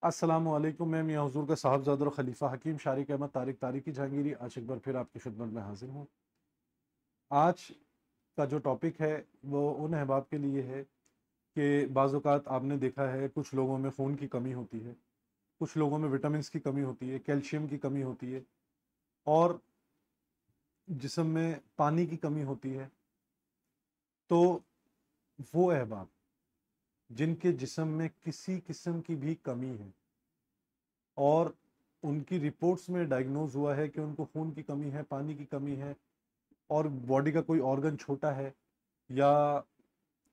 अस्सलामु अलैकुम। मैं मियां हुजूर का साहबजादा और खलीफा हकीम शारिक अहमद तारिक तारिकी जहांगीरी आज एक बार फिर आपकी खिदमत में हाजिर हूँ। आज का जो टॉपिक है वो उन अहबाब के लिए है कि बाज़ औक़ात आपने देखा है कुछ लोगों में खून की कमी होती है, कुछ लोगों में विटामिन्स की कमी होती है, कैल्शियम की कमी होती है और जिस्म में पानी की कमी होती है। तो वो अहबाब जिनके जिस्म में किसी किस्म की भी कमी है और उनकी रिपोर्ट्स में डायग्नोज हुआ है कि उनको खून की कमी है, पानी की कमी है और बॉडी का कोई ऑर्गन छोटा है या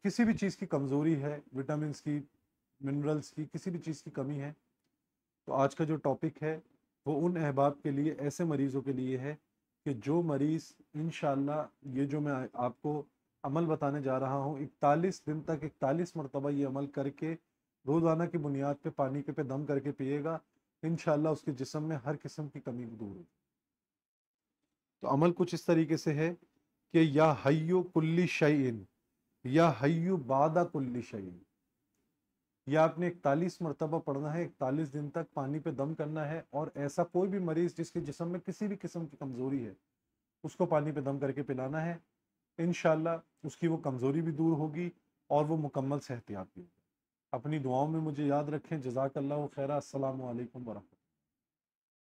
किसी भी चीज़ की कमज़ोरी है, विटामिन्स की, मिनरल्स की, किसी भी चीज़ की कमी है, तो आज का जो टॉपिक है वो उन अहबाब के लिए, ऐसे मरीज़ों के लिए है कि जो मरीज़ इंशाअल्लाह ये जो मैं आपको अमल बताने जा रहा हूँ 41 दिन तक 41 मरतबा ये अमल करके रोज़ाना की बुनियाद पे पानी के पे दम करके पिएगा, इंशाअल्लाह उसके जिस्म में हर किस्म की कमी दूर होगी। तो अमल कुछ इस तरीके से है कि या हय्यु कुल्ली शैइन, या हय्यु बादा कुल्ली शैइन, यह आपने 41 मरतबा पढ़ना है, 41 दिन तक पानी पे दम करना है और ऐसा कोई भी मरीज जिसके जिस्म में किसी भी किस्म की कमज़ोरी है उसको पानी पे दम करके पिलाना है। इंशाअल्लाह उसकी वो कमज़ोरी भी दूर होगी और वो मुकम्मल सेहतयाब भी होगी। अपनी दुआओं में मुझे याद रखें। जज़ाकल्लाहु खैरा। अस्सलामु अलैकुम वरहमतुल्लाह।